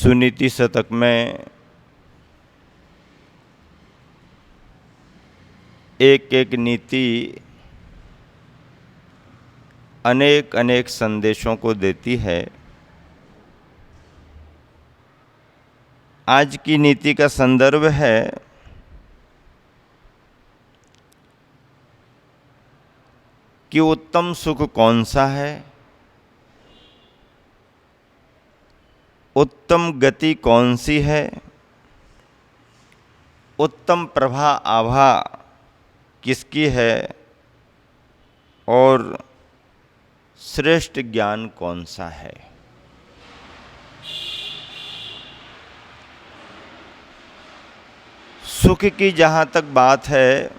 सुनीति शतक में एक एक नीति अनेक अनेक संदेशों को देती है। आज की नीति का संदर्भ है कि उत्तम सुख कौन सा है, उत्तम गति कौन सी है, उत्तम प्रभा आभा किसकी है और श्रेष्ठ ज्ञान कौन सा है। सुख की जहाँ तक बात है,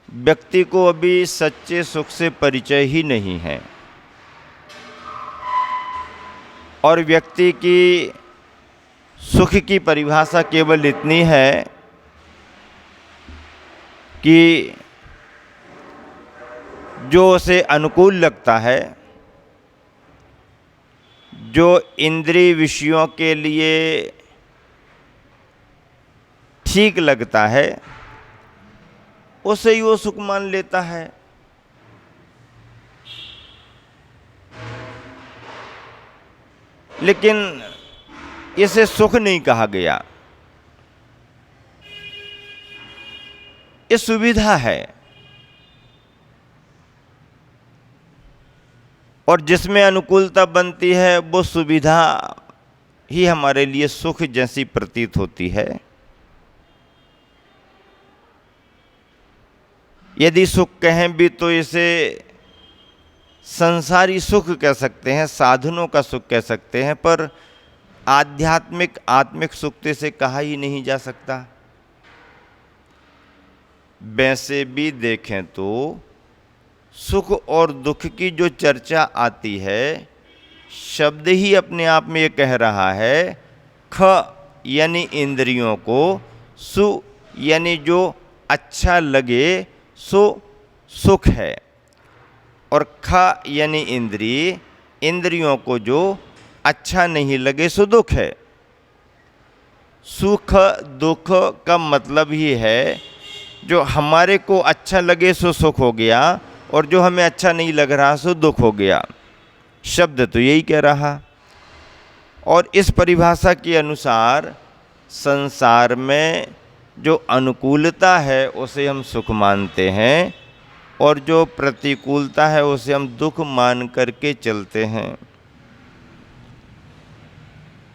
व्यक्ति को अभी सच्चे सुख से परिचय ही नहीं है और व्यक्ति की सुख की परिभाषा केवल इतनी है कि जो उसे अनुकूल लगता है, जो इंद्रिय विषयों के लिए ठीक लगता है, उसे ही वो सुख मान लेता है। लेकिन इसे सुख नहीं कहा गया, ये सुविधा है और जिसमें अनुकूलता बनती है वो सुविधा ही हमारे लिए सुख जैसी प्रतीत होती है। यदि सुख कहें भी तो इसे संसारी सुख कह सकते हैं, साधनों का सुख कह सकते हैं, पर आध्यात्मिक आत्मिक सुख से कहा ही नहीं जा सकता। वैसे भी देखें तो सुख और दुख की जो चर्चा आती है, शब्द ही अपने आप में ये कह रहा है, ख यानी इंद्रियों को, सु यानी जो अच्छा लगे सो सुख है, और ख यानी इंद्रिय, इंद्रियों को जो अच्छा नहीं लगे सो दुख है। सुख दुख का मतलब ही है जो हमारे को अच्छा लगे सो सुख हो गया और जो हमें अच्छा नहीं लग रहा सो दुख हो गया। शब्द तो यही कह रहा। और इस परिभाषा के अनुसार संसार में जो अनुकूलता है उसे हम सुख मानते हैं और जो प्रतिकूलता है उसे हम दुख मान करके चलते हैं।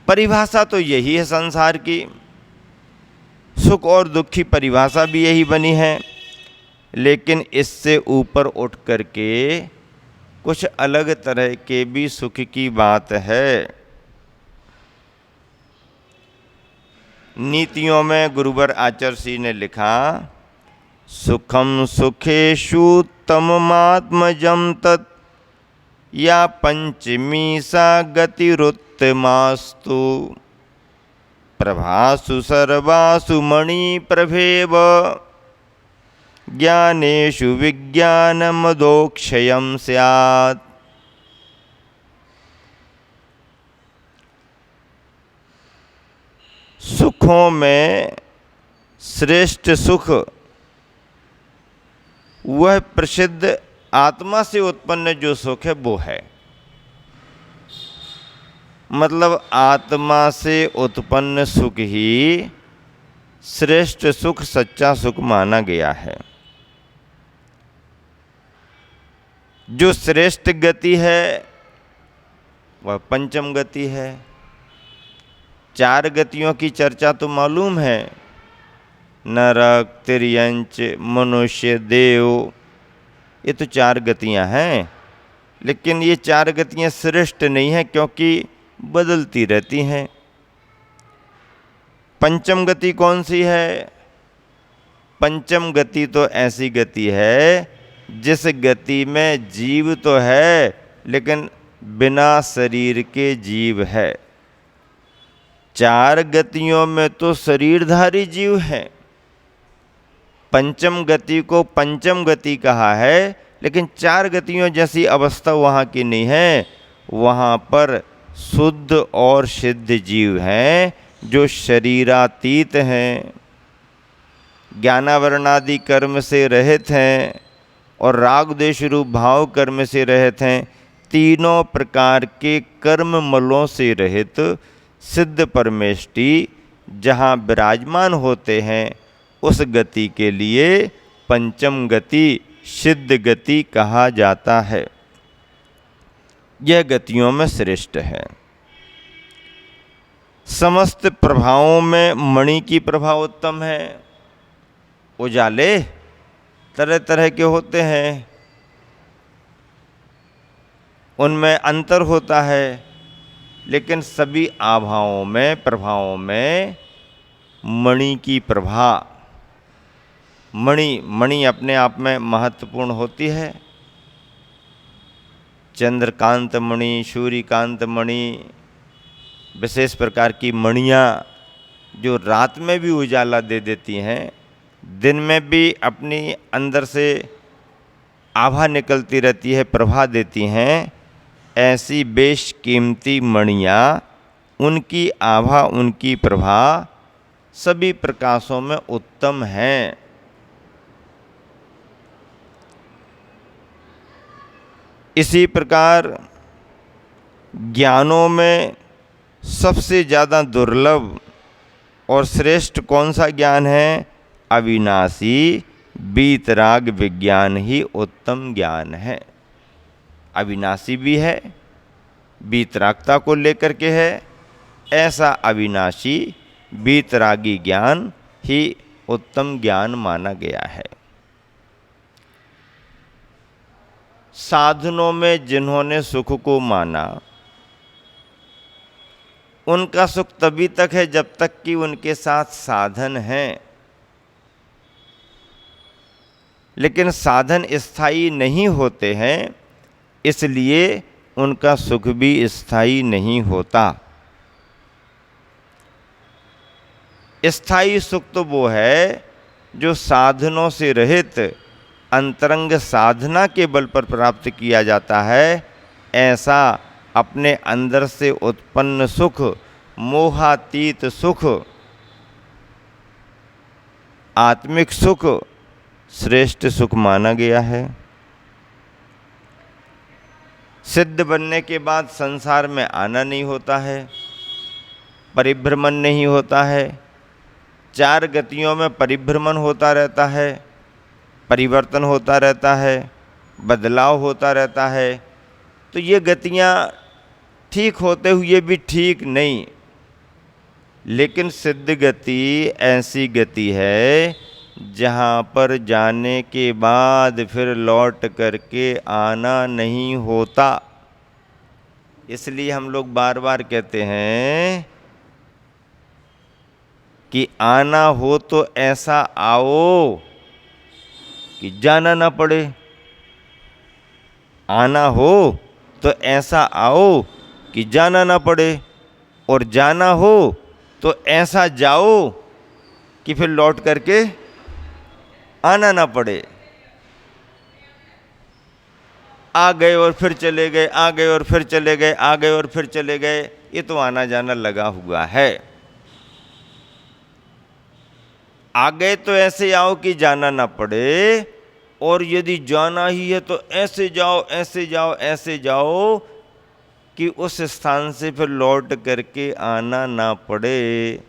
परिभाषा तो यही है संसार की, सुख और दुख की परिभाषा भी यही बनी है। लेकिन इससे ऊपर उठ करके कुछ अलग तरह के भी सुख की बात है। नीतियों में गुरुवर आचार्य श्री ने लिखा, सुखम सुखेषु तममात्मजं तत् या पंचमी सा गतिरुत्तमास्तु प्रभासु सर्वासु मणि प्रभेव ज्ञानेषु विज्ञानमदोक्षयं स्यात्। सुखों में श्रेष्ठ सुख वह प्रसिद्ध आत्मा से उत्पन्न जो सुख है वो है। मतलब आत्मा से उत्पन्न सुख ही श्रेष्ठ सुख, सच्चा सुख माना गया है। जो श्रेष्ठ गति है वह पंचम गति है। चार गतियों की चर्चा तो मालूम है, नरक, तिर्यंच, मनुष्य, देव, ये तो चार गतियां हैं। लेकिन ये चार गतियां श्रेष्ठ नहीं हैं क्योंकि बदलती रहती हैं। पंचम गति कौन सी है? पंचम गति तो ऐसी गति है जिस गति में जीव तो है लेकिन बिना शरीर के जीव है। चार गतियों में तो शरीरधारी जीव है। पंचम गति को पंचम गति कहा है, लेकिन चार गतियों जैसी अवस्था वहाँ की नहीं है। वहाँ पर शुद्ध और सिद्ध जीव हैं जो शरीरातीत हैं, ज्ञानावरणादि कर्म से रहित हैं और राग द्वेष रूप भाव कर्म से रहित हैं। तीनों प्रकार के कर्म मलों से रहित सिद्ध परमेष्टि जहाँ विराजमान होते हैं, उस गति के लिए पंचम गति सिद्ध गति कहा जाता है। यह गतियों में श्रेष्ठ है। समस्त प्रभावों में मणि की प्रभा उत्तम है। उजाले तरह तरह के होते हैं, उनमें अंतर होता है, लेकिन सभी आभाओं में प्रभावों में मणि की प्रभा, मणि अपने आप में महत्वपूर्ण होती है। चंद्रकांत मणि, सूर्यकांत मणि, विशेष प्रकार की मणियाँ जो रात में भी उजाला दे देती हैं, दिन में भी अपनी अंदर से आभा निकलती रहती है, प्रभा देती हैं। ऐसी बेशकीमती मणियाँ, उनकी आभा, उनकी प्रभा सभी प्रकाशों में उत्तम हैं। इसी प्रकार ज्ञानों में सबसे ज़्यादा दुर्लभ और श्रेष्ठ कौन सा ज्ञान है? अविनाशी वीतराग विज्ञान ही उत्तम ज्ञान है। अविनाशी भी है, वीतरागता को लेकर के है। ऐसा अविनाशी वीतरागी ज्ञान ही उत्तम ज्ञान माना गया है। साधनों में जिन्होंने सुख को माना, उनका सुख तभी तक है जब तक कि उनके साथ साधन हैं, लेकिन साधन स्थायी नहीं होते हैं, इसलिए उनका सुख भी स्थायी नहीं होता। स्थायी सुख तो वो है जो साधनों से रहित अंतरंग साधना के बल पर प्राप्त किया जाता है। ऐसा अपने अंदर से उत्पन्न सुख, मोहातीत सुख, आत्मिक सुख श्रेष्ठ सुख माना गया है। सिद्ध बनने के बाद संसार में आना नहीं होता है, परिभ्रमण नहीं होता है। चार गतियों में परिभ्रमण होता रहता है, परिवर्तन होता रहता है, बदलाव होता रहता है। तो ये गतियाँ ठीक होते हुए भी ठीक नहीं, लेकिन सिद्ध गति ऐसी गति है जहाँ पर जाने के बाद फिर लौट करके आना नहीं होता। इसलिए हम लोग बार बार कहते हैं कि आना हो तो ऐसा आओ कि जाना ना पड़े। आना हो तो ऐसा आओ कि जाना ना पड़े, और जाना हो तो ऐसा जाओ कि फिर लौट करके आना ना पड़े। आ गए और फिर चले गए, आ गए और फिर चले गए, आ गए और फिर चले गए, ये तो आना जाना लगा हुआ है। आ गए तो ऐसे आओ कि जाना ना पड़े, और यदि जाना ही है तो ऐसे जाओ, ऐसे जाओ, ऐसे जाओ कि उस स्थान से फिर लौट करके आना ना पड़े।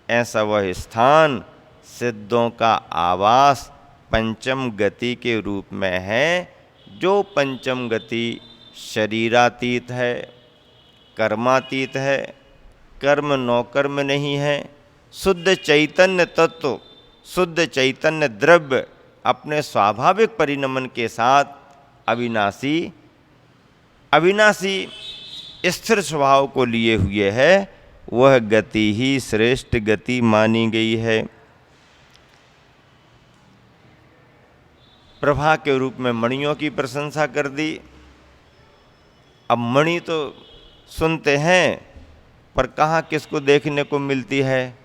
ऐसा वह स्थान सिद्धों का आवास पंचम गति के रूप में है, जो पंचम गति शरीरातीत है, कर्मातीत है, कर्म नौकर्म नहीं है। शुद्ध चैतन्य तत्व, शुद्ध चैतन्य द्रव्य अपने स्वाभाविक परिणमन के साथ अविनाशी स्थिर स्वभाव को लिए हुए है। वह गति ही श्रेष्ठ गति मानी गई है। प्रभा के रूप में मणियों की प्रशंसा कर दी। अब मणि तो सुनते हैं, पर कहाँ किसको देखने को मिलती है?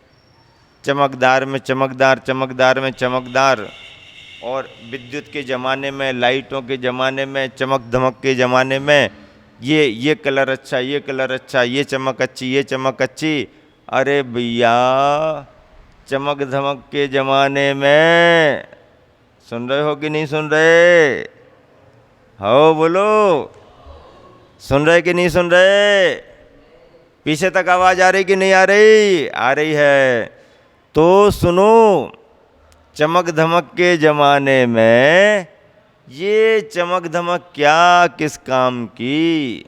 चमकदार में चमकदार, चमकदार में चमकदार, और विद्युत के ज़माने में, लाइटों के ज़माने में, चमक धमक के ज़माने में ये कलर अच्छा, ये कलर अच्छा, ये चमक अच्छी, ये चमक अच्छी। अरे भैया, चमक धमक के ज़माने में, सुन रहे हो कि नहीं सुन रहे हो? बोलो, सुन रहे कि नहीं सुन रहे? पीछे तक आवाज़ आ रही कि नहीं आ रही? आ रही है तो सुनो। चमक धमक के ज़माने में ये चमक धमक क्या किस काम की?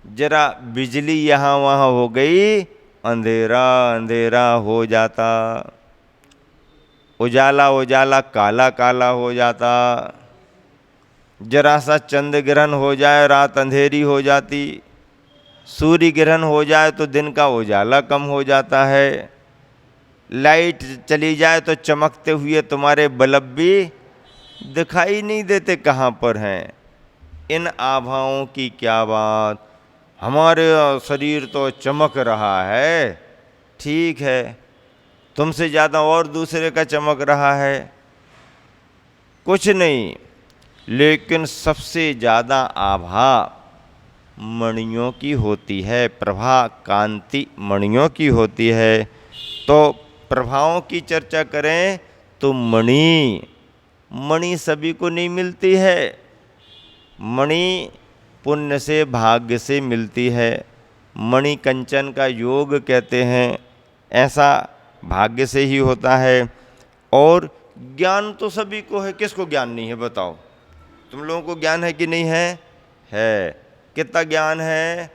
जरा बिजली यहाँ वहाँ हो गई, अंधेरा अंधेरा हो जाता, उजाला उजाला काला काला हो जाता। जरा सा चंद्र ग्रहण हो जाए, रात अंधेरी हो जाती। सूर्य ग्रहण हो जाए तो दिन का उजाला कम हो जाता है। लाइट चली जाए तो चमकते हुए तुम्हारे बल्ब भी दिखाई नहीं देते कहाँ पर हैं। इन आभाओं की क्या बात, हमारे शरीर तो चमक रहा है, ठीक है, तुमसे ज़्यादा और दूसरे का चमक रहा है, कुछ नहीं। लेकिन सबसे ज़्यादा आभा मणियों की होती है, प्रभा कांति मणियों की होती है। तो प्रभाओं की चर्चा करें तो मणि सभी को नहीं मिलती है। मणि पुण्य से भाग्य से मिलती है। मणि कंचन का योग कहते हैं, ऐसा भाग्य से ही होता है। और ज्ञान तो सभी को है, किसको ज्ञान नहीं है बताओ? तुम लोगों को ज्ञान है कि नहीं है? है। कितना ज्ञान है?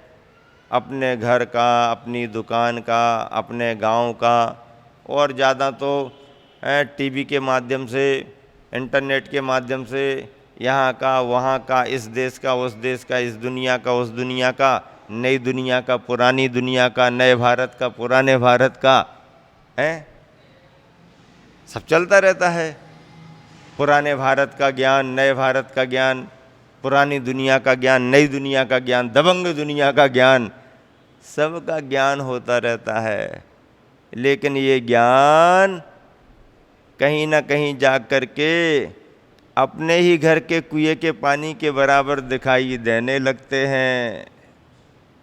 अपने घर का, अपनी दुकान का, अपने गांव का, और ज़्यादा तो टीवी के माध्यम से, इंटरनेट के माध्यम से, यहाँ का वहाँ का, इस देश का उस देश का, इस दुनिया का उस दुनिया का, नई दुनिया का पुरानी दुनिया का, नए भारत का पुराने भारत का, है सब चलता रहता है। पुराने भारत का ज्ञान, नए भारत का ज्ञान, पुरानी दुनिया का ज्ञान, नई दुनिया का ज्ञान, दबंग दुनिया का ज्ञान, सबका ज्ञान होता रहता है। लेकिन ये ज्ञान कहीं ना कहीं जा कर के अपने ही घर के कुएं के पानी के बराबर दिखाई देने लगते हैं।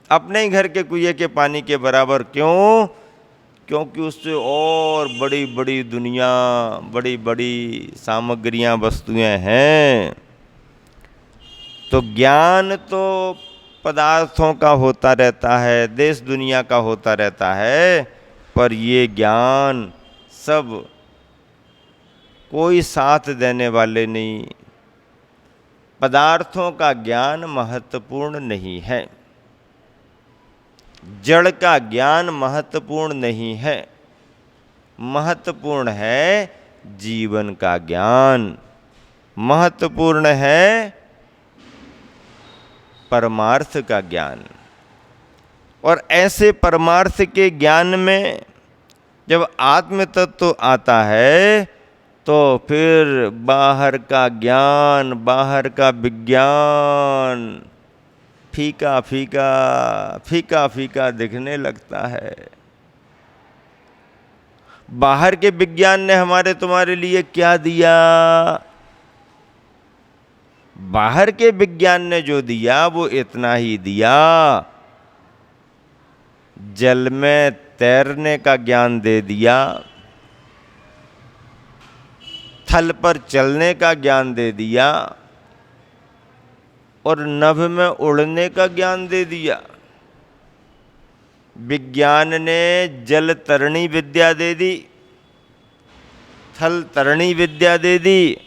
अपने ही घर के कुएं के पानी के बराबर। क्यों? क्योंकि उससे और बड़ी बड़ी दुनिया, बड़ी बड़ी सामग्रियां, वस्तुएं हैं। तो ज्ञान तो पदार्थों का होता रहता है, देश दुनिया का होता रहता है, पर ये ज्ञान सब कोई साथ देने वाले नहीं। पदार्थों का ज्ञान महत्वपूर्ण नहीं है, जड़ का ज्ञान महत्वपूर्ण नहीं है। महत्वपूर्ण है जीवन का ज्ञान, महत्वपूर्ण है परमार्थ का ज्ञान। और ऐसे परमार्थ के ज्ञान में जब आत्म तत्व आता है तो फिर बाहर का ज्ञान, बाहर का विज्ञान फीका फीका फीका फीका दिखने लगता है। बाहर के विज्ञान ने हमारे तुम्हारे लिए क्या दिया? बाहर के विज्ञान ने जो दिया वो इतना ही दिया, जल में तैरने का ज्ञान दे दिया, थल पर चलने का ज्ञान दे दिया, और नभ में उड़ने का ज्ञान दे दिया। विज्ञान ने जल तरणी विद्या दे दी, थल तरणी विद्या दे दी,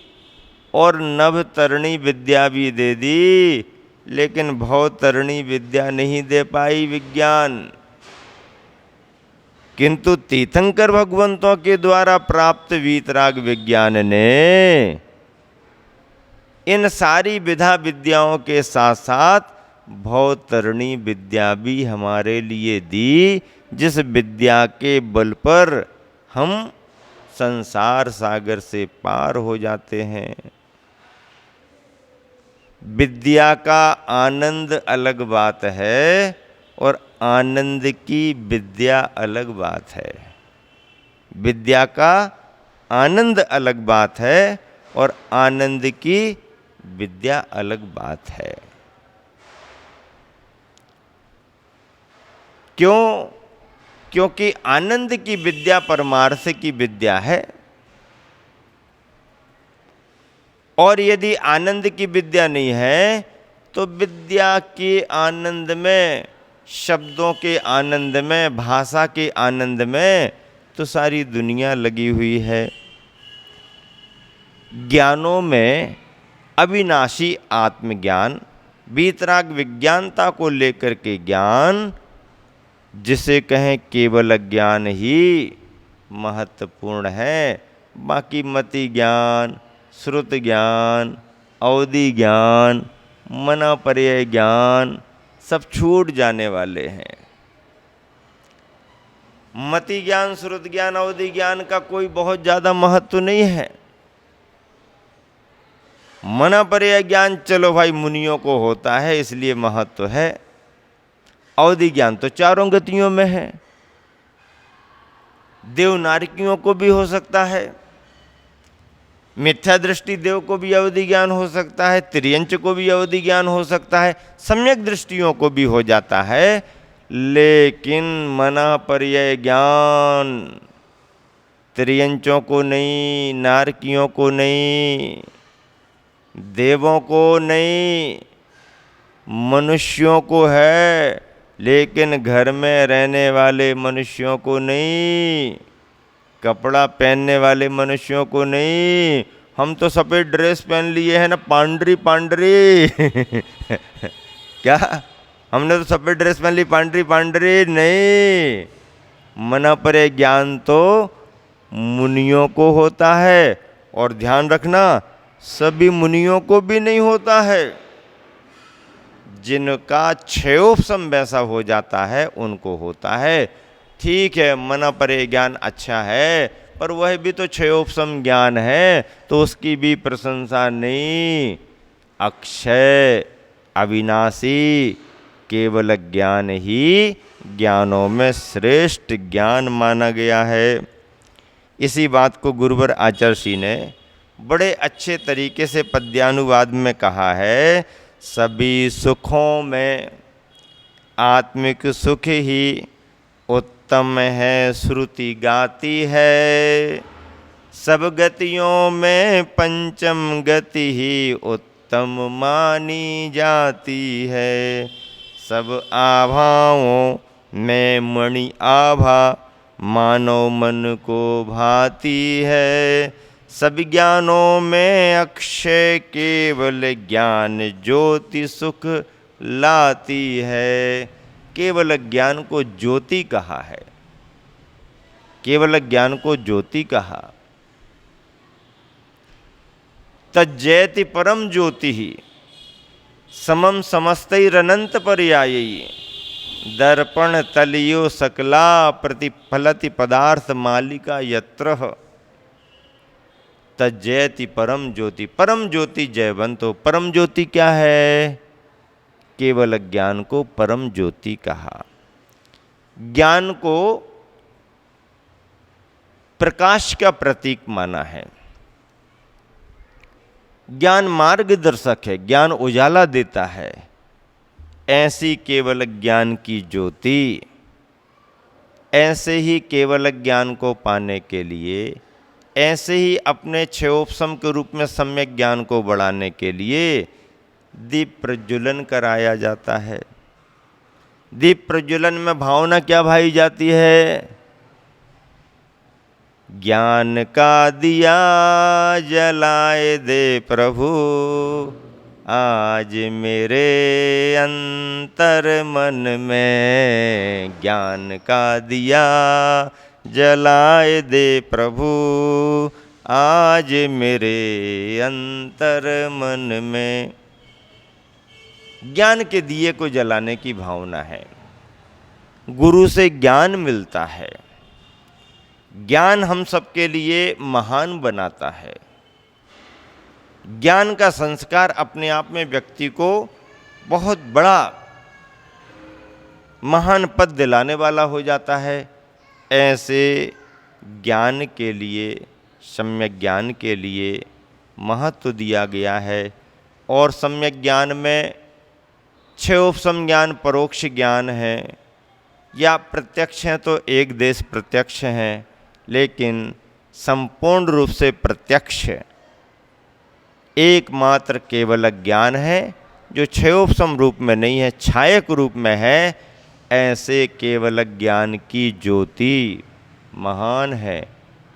और नभ तरणी विद्या भी दे दी, लेकिन भव तरणी विद्या नहीं दे पाई विज्ञान। किंतु तीर्थंकर भगवंतों के द्वारा प्राप्त वीतराग विज्ञान ने इन सारी विधा विद्याओं के साथ साथ भवतरणी विद्या भी हमारे लिए दी, जिस विद्या के बल पर हम संसार सागर से पार हो जाते हैं। विद्या का आनंद अलग बात है और आनंद की विद्या अलग बात है। विद्या का आनंद अलग बात है और आनंद की विद्या अलग बात है। क्यों? क्योंकि आनंद की विद्या परमार्थ की विद्या है, और यदि आनंद की विद्या नहीं है तो विद्या के आनंद में, शब्दों के आनंद में, भाषा के आनंद में तो सारी दुनिया लगी हुई है। ज्ञानों में अविनाशी आत्मज्ञान, वीतराग विज्ञानता को लेकर के ज्ञान, जिसे कहें केवल ज्ञान ही महत्वपूर्ण है। बाकी मति ज्ञान, श्रुत ज्ञान, अवधि ज्ञान, मना पर्याय ज्ञान सब छूट जाने वाले हैं। मति ज्ञान, श्रुत ज्ञान, अवधि ज्ञान का कोई बहुत ज्यादा महत्व नहीं है। मना पर्याय ज्ञान चलो भाई मुनियों को होता है इसलिए महत्व है। अवधि ज्ञान तो चारों गतियों में है, देव नारकियों को भी हो सकता है, मिथ्या दृष्टि देव को भी अवधि ज्ञान हो सकता है, त्रियंच को भी अवधि ज्ञान हो सकता है, सम्यक दृष्टियों को भी हो जाता है। लेकिन मना पर्याय ज्ञान त्रियंचों को नहीं, नारकियों को नहीं, देवों को नहीं, मनुष्यों को है, लेकिन घर में रहने वाले मनुष्यों को नहीं, कपड़ा पहनने वाले मनुष्यों को नहीं। हम तो सफ़ेद ड्रेस पहन लिए हैं ना, पांडरी पांडरी क्या हमने तो सफ़ेद ड्रेस पहन ली, पांडरी पांडरी नहीं। मना पर्याय ज्ञान तो मुनियों को होता है, और ध्यान रखना सभी मुनियों को भी नहीं होता है। जिनका क्षयोपशम वैसा हो जाता है उनको होता है। ठीक है, मना पर्याय ज्ञान अच्छा है, पर वह भी तो क्षयोपशम ज्ञान है, तो उसकी भी प्रशंसा नहीं। अक्षय अविनाशी केवल ज्ञान ही ज्ञानों में श्रेष्ठ ज्ञान माना गया है। इसी बात को गुरुवर आचार्य ने बड़े अच्छे तरीके से पद्यानुवाद में कहा है। सभी सुखों में आत्मिक सुख ही उत्तम है, श्रुति गाती है। सब गतियों में पंचम गति ही उत्तम मानी जाती है। सब आभाओं में मणि आभा मानव मन को भाती है। सब ज्ञानों में अक्षय केवल ज्ञान ज्योति सुख लाती है। केवल ज्ञान को ज्योति कहा है, केवल ज्ञान को ज्योति कहा। तज्जयति परम ज्योति ही समम समस्तैरनंत पर्यायी। दर्पण तलियो सकला प्रतिफलति पदार्थ मालिका यत्र। तज्जयति परम ज्योति, परम ज्योति जयवंत हो। परम ज्योति क्या है? केवल ज्ञान को परम ज्योति कहा। ज्ञान को प्रकाश का प्रतीक माना है। ज्ञान मार्गदर्शक है, ज्ञान उजाला देता है। ऐसी केवल ज्ञान की ज्योति, ऐसे ही केवल ज्ञान को पाने के लिए, ऐसे ही अपने क्षयोपशम के रूप में सम्यक ज्ञान को बढ़ाने के लिए दीप प्रज्वलन कराया जाता है। दीप प्रज्वलन में भावना क्या भाई जाती है? ज्ञान का दिया जलाए दे प्रभु, आज मेरे अंतर मन में। ज्ञान का दिया जलाए दे प्रभु, आज मेरे अंतर मन में। ज्ञान के दिए को जलाने की भावना है। गुरु से ज्ञान मिलता है। ज्ञान हम सबके लिए महान बनाता है। ज्ञान का संस्कार अपने आप में व्यक्ति को बहुत बड़ा महान पद दिलाने वाला हो जाता है। ऐसे ज्ञान के लिए, सम्यक ज्ञान के लिए महत्व दिया गया है। और सम्यक ज्ञान में क्षयोपशम ज्ञान परोक्ष ज्ञान है, या प्रत्यक्ष हैं तो एक देश प्रत्यक्ष हैं, लेकिन संपूर्ण रूप से प्रत्यक्ष एकमात्र केवल ज्ञान है, जो क्षयोपम रूप में नहीं है, छायक रूप में है। ऐसे केवल ज्ञान की ज्योति महान है।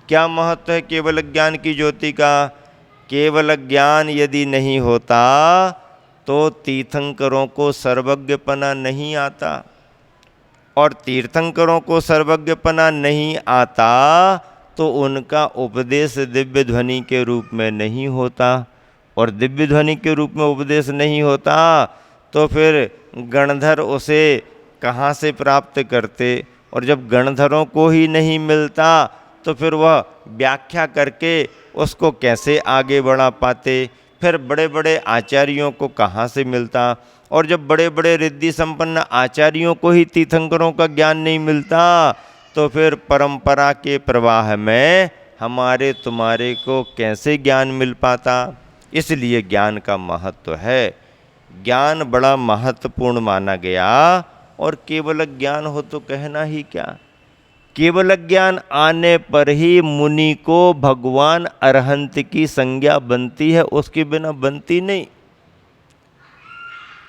क्या महत्व है केवल ज्ञान की ज्योति का? केवल ज्ञान यदि नहीं होता तो तीर्थंकरों को सर्वज्ञपना नहीं आता, और तीर्थंकरों को सर्वज्ञपना नहीं आता तो उनका उपदेश दिव्य ध्वनि के रूप में नहीं होता, और दिव्य ध्वनि के रूप में उपदेश नहीं होता तो फिर गणधर उसे कहाँ से प्राप्त करते, और जब गणधरों को ही नहीं मिलता तो फिर वह व्याख्या करके उसको कैसे आगे बढ़ा पाते, फिर बड़े बड़े आचार्यों को कहाँ से मिलता, और जब बड़े बड़े रिद्धि संपन्न आचार्यों को ही तीर्थंकरों का ज्ञान नहीं मिलता तो फिर परंपरा के प्रवाह में हमारे तुम्हारे को कैसे ज्ञान मिल पाता। इसलिए ज्ञान का महत्व है। ज्ञान बड़ा महत्वपूर्ण माना गया, और केवल ज्ञान हो तो कहना ही क्या। केवल ज्ञान आने पर ही मुनि को भगवान अरहंत की संज्ञा बनती है, उसके बिना बनती नहीं।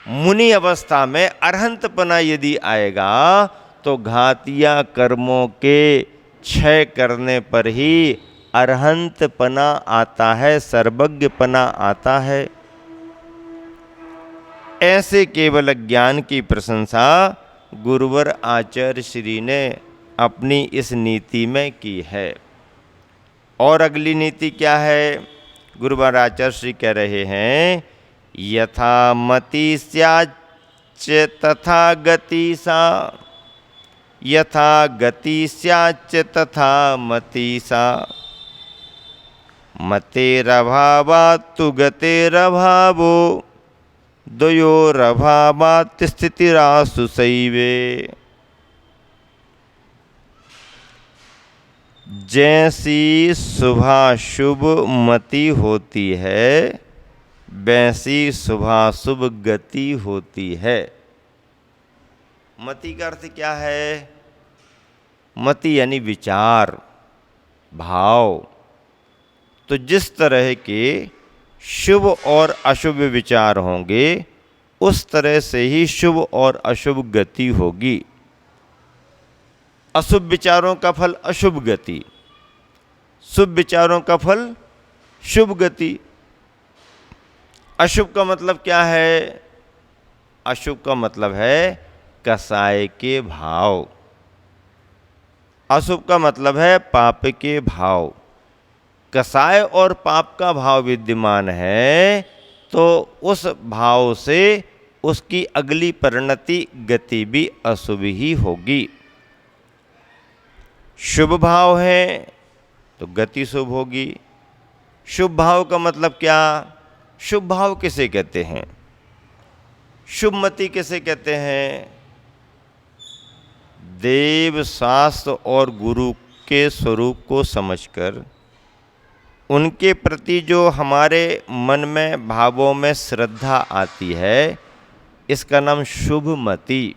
मुनि अवस्था में अरहंतपना यदि आएगा तो घातिया कर्मों के क्षय करने पर ही अरहंतपना आता है, सर्वज्ञपना आता है। ऐसे केवल ज्ञान की प्रशंसा गुरुवर आचार्य श्री ने अपनी इस नीति में की है। और अगली नीति क्या है? गुरुवर आचार्य श्री कह रहे हैं, यथा मति स्याच्च तथा गति सा, यथा गति स्याच्च तथा मति सा, मतेरभावात् तु गतेरभावो, द्वयोरभावात् स्थितिरासु सैवे। जैसी शुभाशुभ मति होती है वैसी शुभाशुभ गति होती है। मति का अर्थ क्या है? मति यानी विचार, भाव। तो जिस तरह के शुभ और अशुभ विचार होंगे उस तरह से ही शुभ और अशुभ गति होगी। अशुभ विचारों का फल अशुभ गति, शुभ विचारों का फल शुभ गति। अशुभ का मतलब क्या है? अशुभ का मतलब है कसाय के भाव। अशुभ का मतलब है पाप के भाव। कसाय और पाप का भाव विद्यमान है तो उस भाव से उसकी अगली परिणति गति भी अशुभ ही होगी। शुभ भाव है तो गति शुभ होगी। शुभ भाव का मतलब क्या? शुभ भाव किसे कहते हैं? शुभमति किसे कहते हैं? देव शास्त्र और गुरु के स्वरूप को समझकर उनके प्रति जो हमारे मन में भावों में श्रद्धा आती है, इसका नाम शुभमति।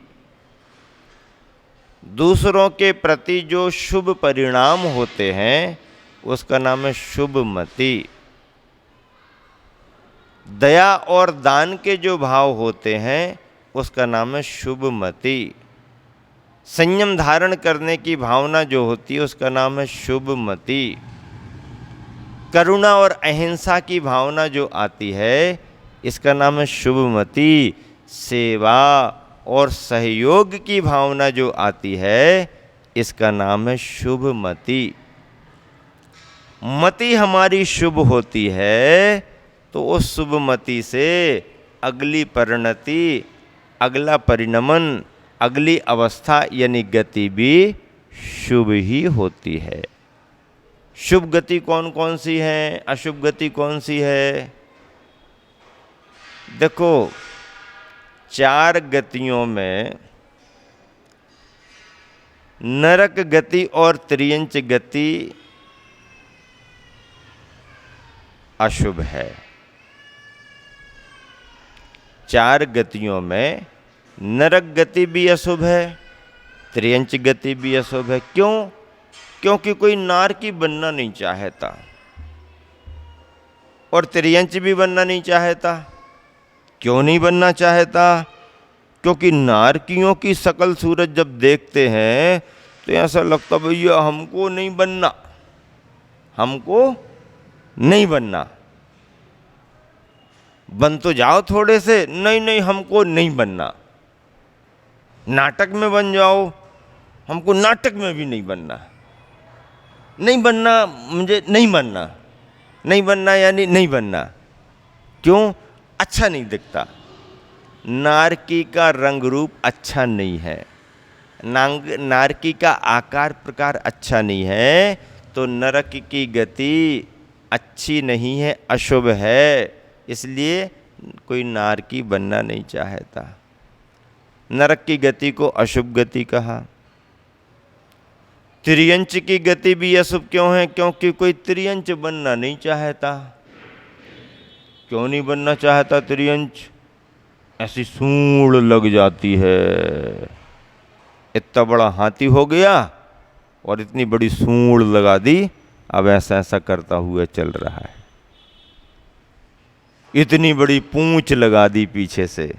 दूसरों के प्रति जो शुभ परिणाम होते हैं उसका नाम है शुभमति। दया और दान के जो भाव होते हैं उसका नाम है शुभमति। संयम धारण करने की भावना जो होती है उसका नाम है शुभमति। करुणा और अहिंसा की भावना जो आती है इसका नाम है शुभमति। सेवा और सहयोग की भावना जो आती है इसका नाम है शुभमति। मति हमारी शुभ होती है तो उस शुभमति से अगली परिणति, अगला परिणमन, अगली अवस्था यानी गति भी शुभ ही होती है। शुभ गति कौन कौन सी है, अशुभ गति कौन सी है? देखो, 4 गतियों में नरक गति और त्रियंच गति अशुभ है। 4 गतियों में नरक गति भी अशुभ है, त्रियंच गति भी अशुभ है। क्यों? क्योंकि कोई नार की बनना नहीं चाहता और त्रियंच भी बनना नहीं चाहता। क्यों नहीं बनना चाहता? क्योंकि नारकियों की शकल सूरत जब देखते हैं तो ऐसा लगता भैया हमको नहीं बनना, हमको नहीं बनना। बन तो जाओ थोड़े से, नहीं नहीं हमको नहीं बनना। नाटक में बन जाओ, हमको नाटक में भी नहीं बनना। नहीं बनना, मुझे नहीं बनना। नहीं बनना यानी नहीं बनना। क्यों? अच्छा नहीं दिखता। नारकी का रंग रूप अच्छा नहीं है, नारकी का आकार प्रकार अच्छा नहीं है, तो नरक की गति अच्छी नहीं है, अशुभ है। इसलिए कोई नारकी बनना नहीं चाहता। नरक की गति को अशुभ गति कहा। त्रियंच की गति भी अशुभ क्यों है? क्योंकि कोई त्रियंच बनना नहीं चाहता। क्यों नहीं बनना चाहता त्रियंच? ऐसी सूंड लग जाती है। इतना बड़ा हाथी हो गया और इतनी बड़ी सूंड लगा दी, अब ऐसा ऐसा करता हुआ चल रहा है। इतनी बड़ी पूंछ लगा दी पीछे से।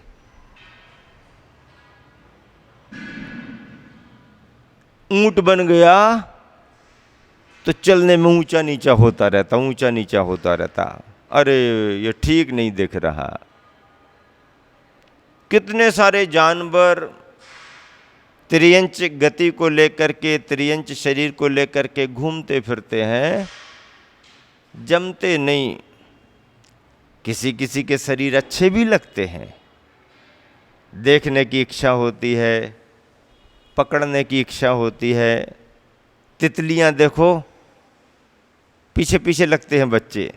ऊंट बन गया तो चलने में ऊंचा नीचा होता रहता, ऊंचा नीचा होता रहता। अरे ये ठीक नहीं दिख रहा। कितने सारे जानवर त्रियंच गति को लेकर के, त्रियंच शरीर को लेकर के घूमते फिरते हैं, जमते नहीं। किसी किसी के शरीर अच्छे भी लगते हैं, देखने की इच्छा होती है, पकड़ने की इच्छा होती है। तितलियां देखो, पीछे पीछे लगते हैं बच्चे।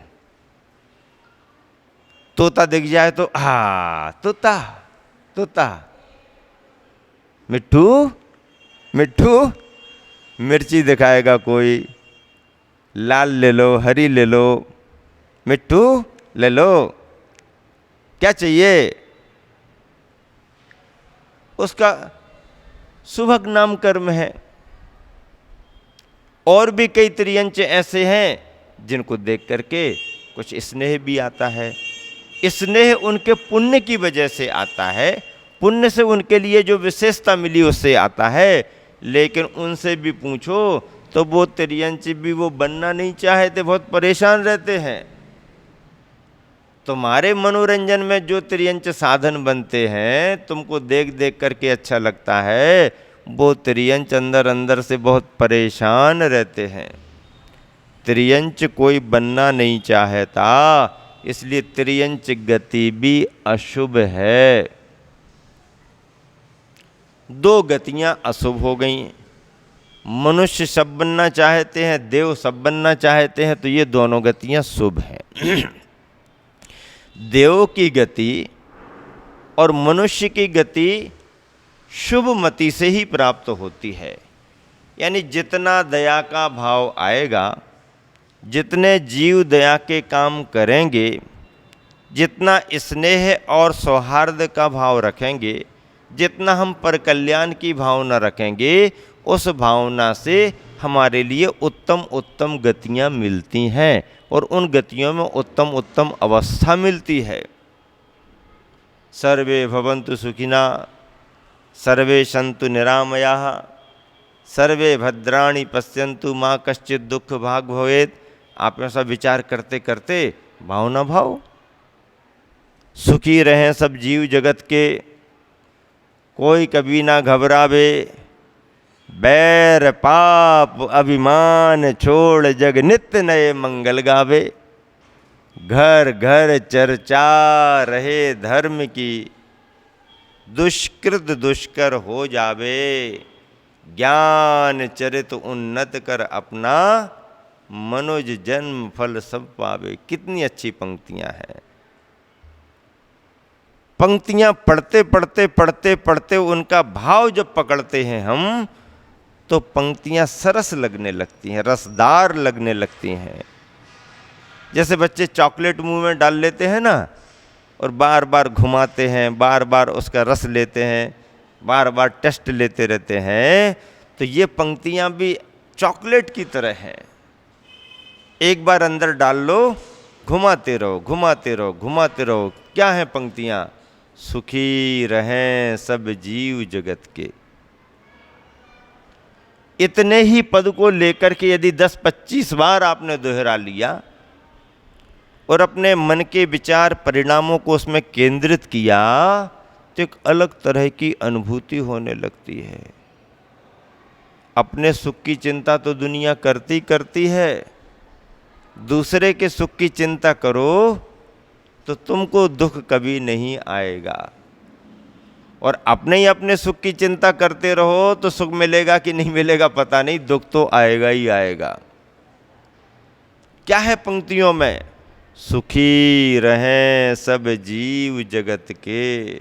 तोता दिख जाए तो तोता तोता। मिट्ठू मिट्ठू, मिर्ची दिखाएगा कोई, लाल ले लो, हरी ले लो, मिट्ठू ले लो, क्या चाहिए? उसका सुभग नाम कर्म है। और भी कई त्रियंच ऐसे हैं जिनको देख करके कुछ स्नेह भी आता है। स्नेह उनके पुण्य की वजह से आता है, पुण्य से उनके लिए जो विशेषता मिली उससे आता है। लेकिन उनसे भी पूछो तो वो त्रियंच भी वो बनना नहीं चाहते, बहुत परेशान रहते हैं। तुम्हारे मनोरंजन में जो त्रियंच साधन बनते हैं, तुमको देख देख करके अच्छा लगता है, वो त्रियंच अंदर अंदर से बहुत परेशान रहते हैं। त्रियंच कोई बनना नहीं चाहता, इसलिए त्रियंच गति भी अशुभ है। दो गतियां अशुभ हो गई। मनुष्य सब बनना चाहते हैं, देव सब बनना चाहते हैं, तो ये दोनों गतियां शुभ हैं। देव की गति और मनुष्य की गति शुभ मति से ही प्राप्त होती है। यानी जितना दया का भाव आएगा, जितने जीव दया के काम करेंगे, जितना स्नेह और सौहार्द का भाव रखेंगे, जितना हम पर कल्याण की भावना रखेंगे, उस भावना से हमारे लिए उत्तम उत्तम गतियाँ मिलती हैं और उन गतियों में उत्तम उत्तम अवस्था मिलती है। सर्वे भवन्तु सुखिना, सर्वे सन्तु निरामयाः, सर्वे भद्राणि पश्यन्तु माँ कश्चित् दुख भाग भवेत्। आप ऐसा विचार करते करते भावना भाव, सुखी रहें सब जीव जगत के, कोई कभी ना घबरावे, बैर पाप अभिमान छोड़ जग नित्य नए मंगल गावे। घर घर चर्चा रहे धर्म की, दुष्कृत दुष्कर हो जावे, ज्ञान चरित उन्नत कर अपना, मनोज जन्म फल सब पावे। कितनी अच्छी पंक्तियां हैं। पंक्तियां पढ़ते पढ़ते पढ़ते पढ़ते उनका भाव जब पकड़ते हैं हम, तो पंक्तियां सरस लगने लगती हैं, रसदार लगने लगती हैं। जैसे बच्चे चॉकलेट मुंह में डाल लेते हैं ना, और बार बार घुमाते हैं, बार बार उसका रस लेते हैं, बार बार टेस्ट लेते रहते हैं, तो ये पंक्तियां भी चॉकलेट की तरह हैं। एक बार अंदर डाल लो, घुमाते रहो घुमाते रहो घुमाते रहो। क्या है पंक्तियां? सुखी रहें सब जीव जगत के। इतने ही पद को लेकर के यदि 10-25 बार आपने दोहरा लिया और अपने मन के विचार परिणामों को उसमें केंद्रित किया, तो एक अलग तरह की अनुभूति होने लगती है। अपने सुख की चिंता तो दुनिया करती करती है, दूसरे के सुख की चिंता करो तो तुमको दुख कभी नहीं आएगा। और अपने ही अपने सुख की चिंता करते रहो तो सुख मिलेगा कि नहीं मिलेगा पता नहीं, दुख तो आएगा ही आएगा। क्या है पंक्तियों में? सुखी रहें सब जीव जगत के,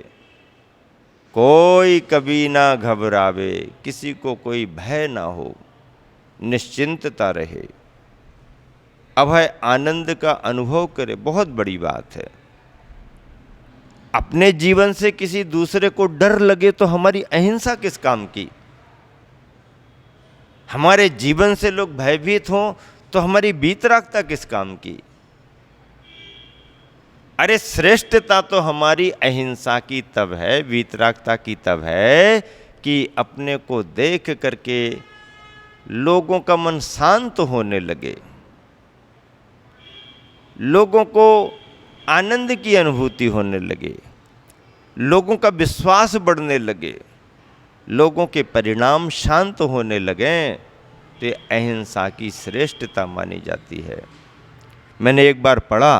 कोई कभी ना घबरावे, किसी को कोई भय ना हो, निश्चिंतता रहे, अभय आनंद का अनुभव करे। बहुत बड़ी बात है। अपने जीवन से किसी दूसरे को डर लगे तो हमारी अहिंसा किस काम की? हमारे जीवन से लोग भयभीत हों तो हमारी वीतरागता किस काम की? अरे श्रेष्ठता तो हमारी अहिंसा की तब है, वीतरागता की तब है कि अपने को देख करके लोगों का मन शांत होने लगे, लोगों को आनंद की अनुभूति होने लगे, लोगों का विश्वास बढ़ने लगे, लोगों के परिणाम शांत होने लगे, तो अहिंसा की श्रेष्ठता मानी जाती है। मैंने एक बार पढ़ा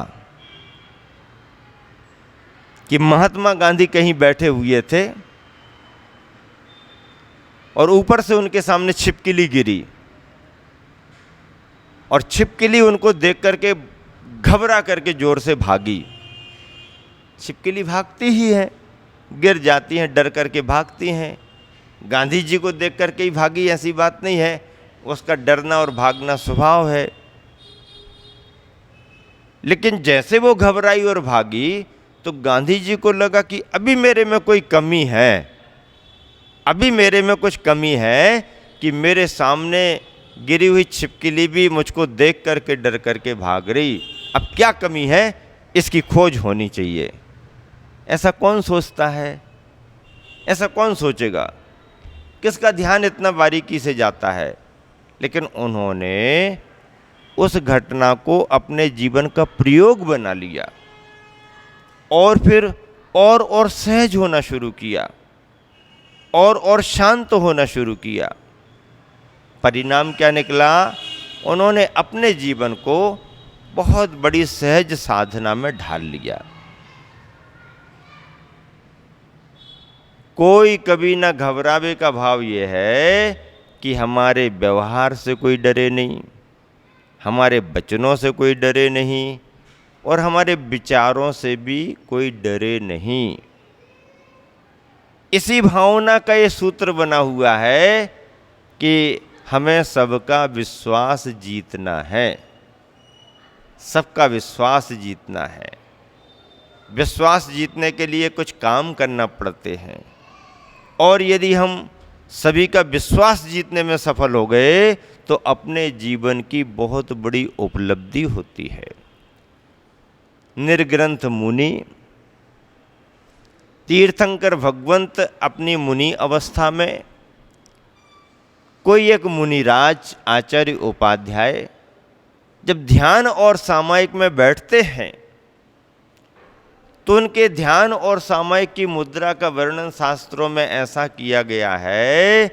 कि महात्मा गांधी कहीं बैठे हुए थे और ऊपर से उनके सामने छिपकली गिरी, और छिपकली उनको देख करके घबरा करके जोर से भागी। छिपकली भागती ही है, गिर जाती हैं, डर करके भागती हैं। गांधी जी को देख करके ही भागी ऐसी बात नहीं है, उसका डरना और भागना स्वभाव है। लेकिन जैसे वो घबराई और भागी तो गांधी जी को लगा कि अभी मेरे में कोई कमी है, अभी मेरे में कुछ कमी है कि मेरे सामने गिरी हुई छिपकली भी मुझको देख करके डर करके भाग रही। अब क्या कमी है, इसकी खोज होनी चाहिए। ऐसा कौन सोचता है? ऐसा कौन सोचेगा? किसका ध्यान इतना बारीकी से जाता है? लेकिन उन्होंने उस घटना को अपने जीवन का प्रयोग बना लिया और फिर और सहज होना शुरू किया, और शांत होना शुरू किया। परिणाम क्या निकला? उन्होंने अपने जीवन को बहुत बड़ी सहज साधना में ढाल लिया। कोई कभी ना घबरावे का भाव ये है कि हमारे व्यवहार से कोई डरे नहीं, हमारे वचनों से कोई डरे नहीं, और हमारे विचारों से भी कोई डरे नहीं। इसी भावना का ये सूत्र बना हुआ है कि हमें सबका विश्वास जीतना है, सबका विश्वास जीतना है। विश्वास जीतने के लिए कुछ काम करना पड़ते हैं, और यदि हम सभी का विश्वास जीतने में सफल हो गए तो अपने जीवन की बहुत बड़ी उपलब्धि होती है। निर्ग्रंथ मुनि तीर्थंकर भगवंत अपनी मुनि अवस्था में, कोई एक मुनिराज आचार्य उपाध्याय जब ध्यान और सामायिक में बैठते हैं तो उनके ध्यान और सामायिक की मुद्रा का वर्णन शास्त्रों में ऐसा किया गया है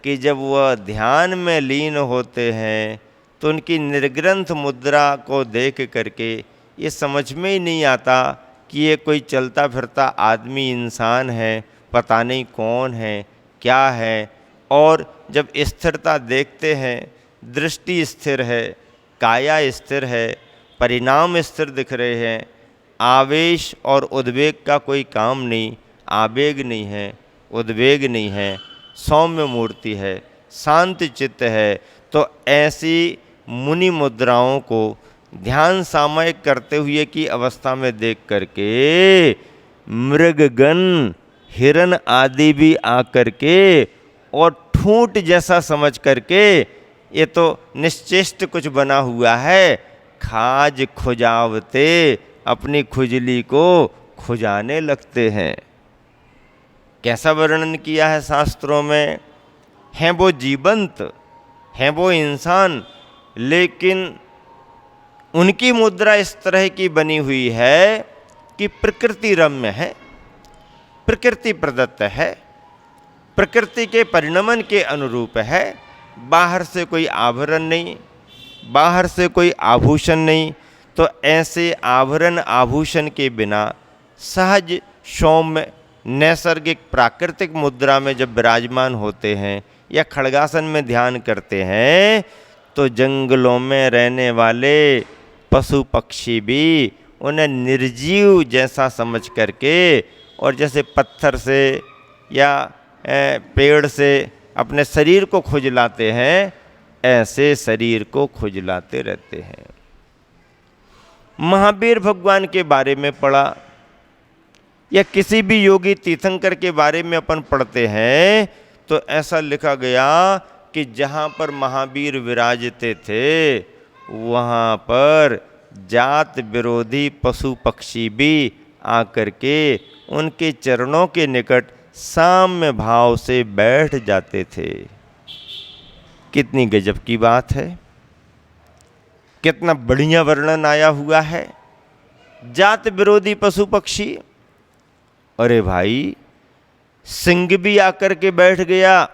कि जब वह ध्यान में लीन होते हैं तो उनकी निर्ग्रंथ मुद्रा को देख करके ये समझ में ही नहीं आता कि ये कोई चलता फिरता आदमी इंसान है, पता नहीं कौन है क्या है। और जब स्थिरता देखते हैं, दृष्टि स्थिर है, काया स्थिर है, परिणाम स्थिर दिख रहे हैं, आवेश और उद्वेग का कोई काम नहीं, आवेग नहीं है, उद्वेग नहीं है, सौम्य मूर्ति है, शांत चित्त है, तो ऐसी मुनि मुद्राओं को ध्यान सामयिक करते हुए की अवस्था में देख करके मृगगण हिरन आदि भी आकर के और ठूंठ जैसा समझ करके ये तो निश्चेष्ट कुछ बना हुआ है, खाज खुजावते अपनी खुजली को खुजाने लगते हैं। कैसा वर्णन किया है शास्त्रों में। हैं वो जीवंत, हैं वो इंसान, लेकिन उनकी मुद्रा इस तरह की बनी हुई है कि प्रकृति रम्य है, प्रकृति प्रदत्त है, प्रकृति के परिणमन के अनुरूप है। बाहर से कोई आभरण नहीं, बाहर से कोई आभूषण नहीं। तो ऐसे आभरण आभूषण के बिना सहज सौम्य नैसर्गिक प्राकृतिक मुद्रा में जब विराजमान होते हैं या खड्गासन में ध्यान करते हैं, तो जंगलों में रहने वाले पशु पक्षी भी उन्हें निर्जीव जैसा समझ करके और जैसे पत्थर से या पेड़ से अपने शरीर को खुजलाते हैं, ऐसे शरीर को खुजलाते रहते हैं। महावीर भगवान के बारे में पढ़ा या किसी भी योगी तीर्थंकर के बारे में अपन पढ़ते हैं तो ऐसा लिखा गया कि जहाँ पर महावीर विराजते थे वहाँ पर जात विरोधी पशु पक्षी भी आकर के उनके चरणों के निकट साम्य भाव से बैठ जाते थे। कितनी गजब की बात है, कितना बढ़िया वर्णन आया हुआ है। जात विरोधी पशु पक्षी, अरे भाई सिंह भी आकर के बैठ गया,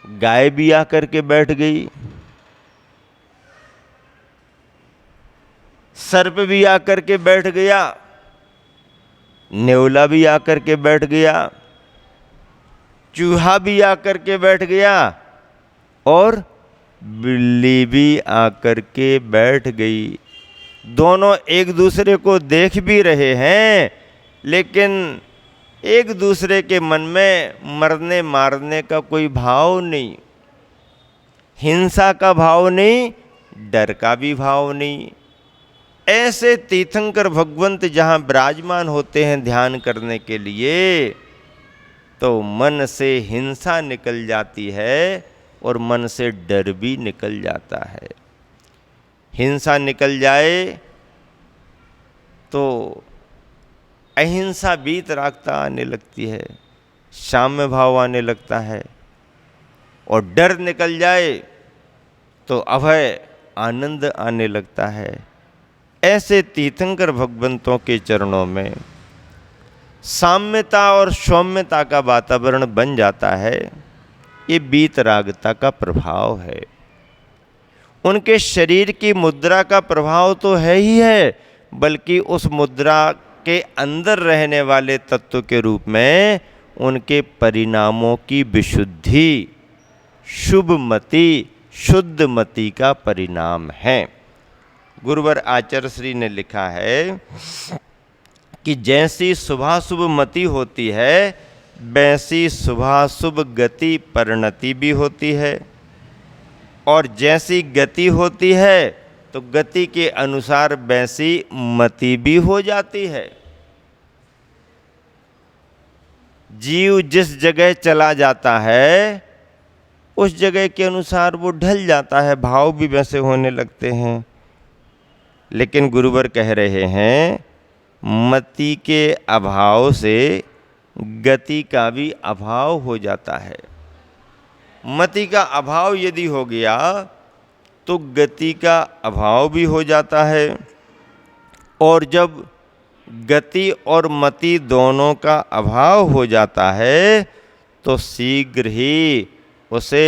गाय भी आकर के बैठ गई, सर्प भी आकर के बैठ गया, नेवला भी आकर के बैठ गया, चूहा भी आकर के बैठ गया और बिल्ली भी आकर के बैठ गई। दोनों एक दूसरे को देख भी रहे हैं, लेकिन एक दूसरे के मन में मरने मारने का कोई भाव नहीं, हिंसा का भाव नहीं, डर का भी भाव नहीं। ऐसे तीर्थंकर भगवंत जहाँ विराजमान होते हैं ध्यान करने के लिए, तो मन से हिंसा निकल जाती है और मन से डर भी निकल जाता है। हिंसा निकल जाए तो अहिंसा बीत रागता आने लगती है, साम्य भाव आने लगता है, और डर निकल जाए तो अभय आनंद आने लगता है। ऐसे तीर्थंकर भगवंतों के चरणों में साम्यता और सौम्यता का वातावरण बन जाता है। ये बीत रागता का प्रभाव है, उनके शरीर की मुद्रा का प्रभाव तो है ही है, बल्कि उस मुद्रा के अंदर रहने वाले तत्व के रूप में उनके परिणामों की विशुद्धि, शुभमति, शुद्धमति का परिणाम है। गुरुवर आचार्य श्री ने लिखा है कि जैसी शुभाशुभ मति होती है वैसी शुभाशुभ गति परिणति भी होती है, और जैसी गति होती है तो गति के अनुसार वैसी मति भी हो जाती है। जीव जिस जगह चला जाता है उस जगह के अनुसार वो ढल जाता है, भाव भी वैसे होने लगते हैं। लेकिन गुरुवर कह रहे हैं मति के अभाव से गति का भी अभाव हो जाता है। मति का अभाव यदि हो गया तो गति का अभाव भी हो जाता है, और जब गति और मति दोनों का अभाव हो जाता है तो शीघ्र ही उसे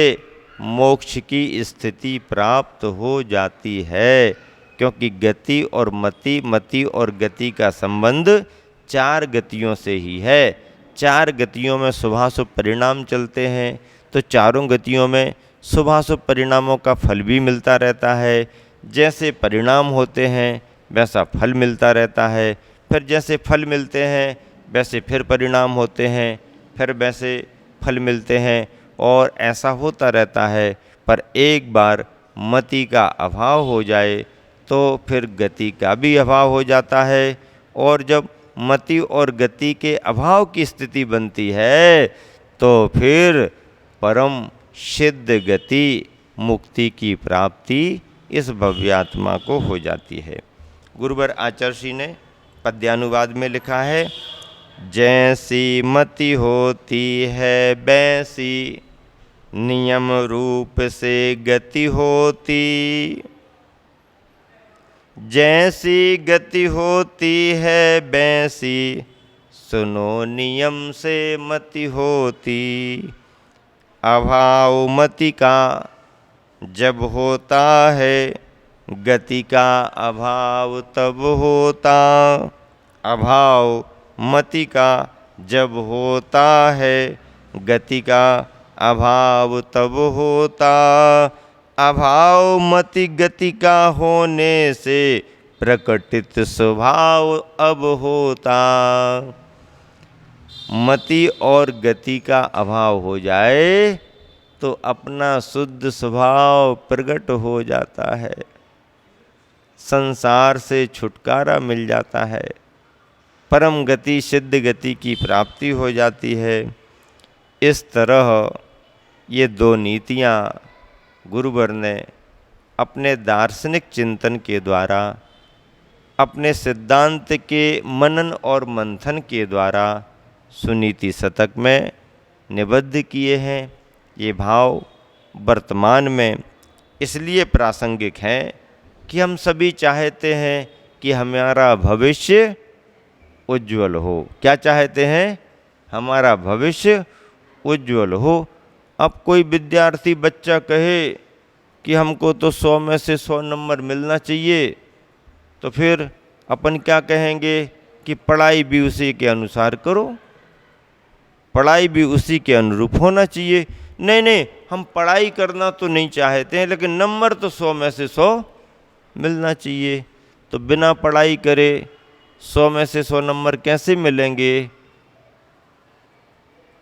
मोक्ष की स्थिति प्राप्त हो जाती है, क्योंकि गति और मति, मति और गति का संबंध चार गतियों से ही है। चार गतियों में शुभाशुभ परिणाम चलते हैं, तो चारों गतियों में शुभाशुभ परिणामों का फल भी मिलता रहता है। जैसे परिणाम होते हैं वैसा फल मिलता रहता है, फिर जैसे फल मिलते हैं वैसे फिर परिणाम होते हैं, फिर वैसे फल मिलते हैं, और ऐसा होता रहता है। पर एक बार मति का अभाव हो जाए तो फिर गति का भी अभाव हो जाता है, और जब मति और गति के अभाव की स्थिति बनती है तो फिर परम सिद्ध गति मुक्ति की प्राप्ति इस भव्यात्मा को हो जाती है। गुरुवर आचार्य ने पद्यानुवाद में लिखा है, जैसी मति होती है वैसी नियम रूप से गति होती, जैसी गति होती है वैसी सुनो नियम से मति होती। अभाव मति का जब होता है गति का अभाव तब होता, अभाव मति का जब होता है गति का अभाव तब होता। अभाव मति गति का होने से प्रकटित स्वभाव अब होता। मति और गति का अभाव हो जाए तो अपना शुद्ध स्वभाव प्रकट हो जाता है, संसार से छुटकारा मिल जाता है, परम गति सिद्ध गति की प्राप्ति हो जाती है। इस तरह ये दो नीतियाँ गुरुवर ने अपने दार्शनिक चिंतन के द्वारा, अपने सिद्धांत के मनन और मंथन के द्वारा सुनीति शतक में निबद्ध किए हैं। ये भाव वर्तमान में इसलिए प्रासंगिक हैं कि हम सभी चाहते हैं कि हमारा भविष्य उज्ज्वल हो। क्या चाहते हैं? हमारा भविष्य उज्ज्वल हो। अब कोई विद्यार्थी बच्चा कहे कि हमको तो 100 में से 100 नंबर मिलना चाहिए, तो फिर अपन क्या कहेंगे कि पढ़ाई भी उसी के अनुसार करो, पढ़ाई भी उसी के अनुरूप होना चाहिए। नहीं नहीं, हम पढ़ाई करना तो नहीं चाहते हैं, लेकिन नंबर तो 100 में से 100 मिलना चाहिए। तो बिना पढ़ाई करे 100 में से 100 नंबर कैसे मिलेंगे?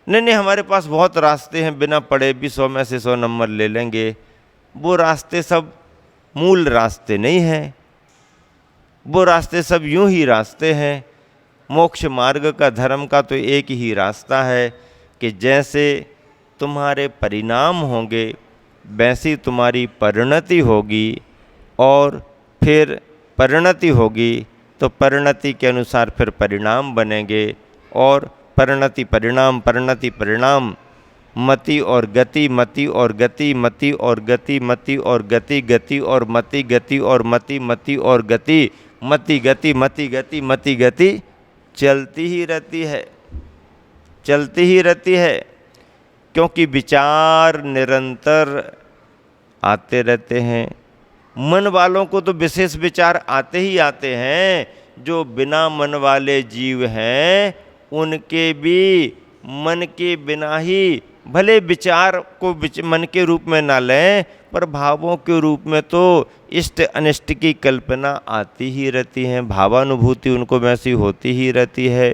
नहीं, हमारे पास बहुत रास्ते हैं, बिना पढ़े भी 100 में से 100 नंबर ले लेंगे। वो रास्ते सब मूल रास्ते नहीं हैं, वो रास्ते सब यूं ही रास्ते हैं। मोक्ष मार्ग का, धर्म का तो एक ही रास्ता है कि जैसे तुम्हारे परिणाम होंगे वैसी तुम्हारी परिणति होगी, और फिर परिणति होगी तो परिणति के अनुसार फिर परिणाम बनेंगे, और परिणति परिणाम, परिणति परिणाम, मति और गति, मति और गति, मति और गति, मति और गति, गति और मति, गति और मति, मति और गति, मति गति, मति गति, मति गति चलती ही रहती है, चलती ही रहती है। क्योंकि विचार निरंतर आते रहते हैं। मन वालों को तो विशेष विचार आते ही आते हैं। जो बिना मन वाले जीव हैं उनके भी मन के बिना ही, भले विचार को मन के रूप में ना लें, पर भावों के रूप में तो इष्ट अनिष्ट की कल्पना आती ही रहती है, भावानुभूति उनको वैसी होती ही रहती है।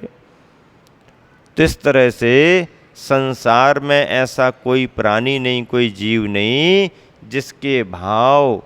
तो इस तरह से संसार में ऐसा कोई प्राणी नहीं, कोई जीव नहीं जिसके भाव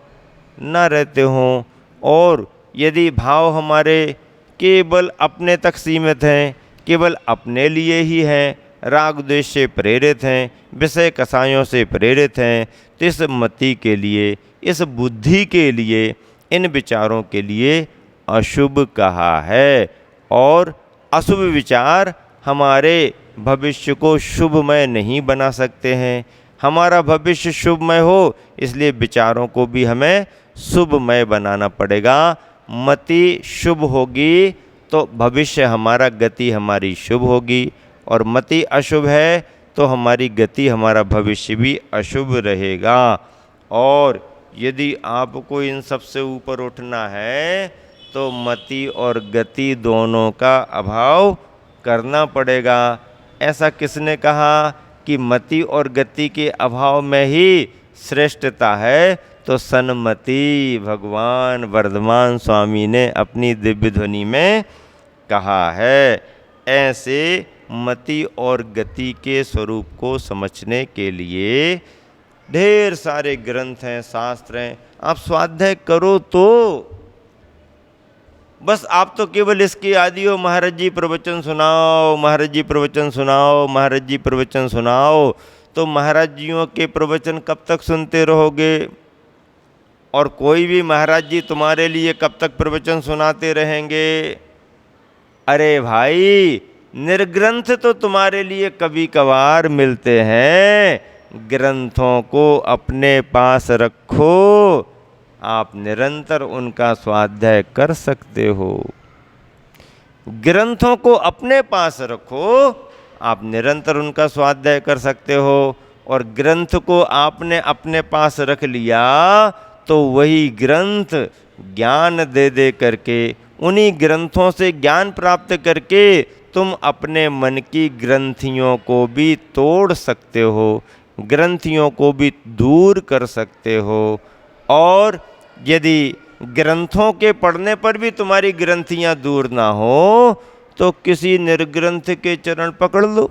न रहते हों। और यदि भाव हमारे केवल अपने तक सीमित हैं, केवल अपने लिए ही हैं, राग द्वेष से प्रेरित हैं, विषय कसायों से प्रेरित हैं, तो इस मति के लिए, इस बुद्धि के लिए, इन विचारों के लिए अशुभ कहा है। और अशुभ विचार हमारे भविष्य को शुभमय नहीं बना सकते हैं। हमारा भविष्य शुभमय हो, इसलिए विचारों को भी हमें शुभमय बनाना पड़ेगा। मति शुभ होगी तो भविष्य हमारा, गति हमारी शुभ होगी, और मति अशुभ है तो हमारी गति, हमारा भविष्य भी अशुभ रहेगा। और यदि आपको इन सब से ऊपर उठना है तो मति और गति दोनों का अभाव करना पड़ेगा। ऐसा किसने कहा कि मति और गति के अभाव में ही श्रेष्ठता है? तो सन्मति भगवान वर्धमान स्वामी ने अपनी दिव्य ध्वनि में कहा है। ऐसे मति और गति के स्वरूप को समझने के लिए ढेर सारे ग्रंथ हैं, शास्त्र हैं। आप स्वाध्याय करो तो बस आप तो केवल इसके आदि हो, महाराज जी प्रवचन सुनाओ, महाराज जी प्रवचन सुनाओ, महाराज जी प्रवचन सुनाओ। तो महाराज जियों के प्रवचन कब तक सुनते रहोगे? और कोई भी महाराज जी तुम्हारे लिए कब तक प्रवचन सुनाते रहेंगे? अरे भाई, निर्ग्रंथ तो तुम्हारे लिए कभी कभार मिलते हैं, ग्रंथों को अपने पास रखो, आप निरंतर उनका स्वाध्याय कर सकते हो। ग्रंथों को अपने पास रखो, आप निरंतर उनका स्वाध्याय कर सकते हो। और ग्रंथ को आपने अपने पास रख लिया तो वही ग्रंथ ज्ञान दे दे करके, उन्हीं ग्रंथों से ज्ञान प्राप्त करके तुम अपने मन की ग्रंथियों को भी तोड़ सकते हो, ग्रंथियों को भी दूर कर सकते हो। और यदि ग्रंथों के पढ़ने पर भी तुम्हारी ग्रंथियां दूर ना हो तो किसी निर्ग्रंथ के चरण पकड़ लो,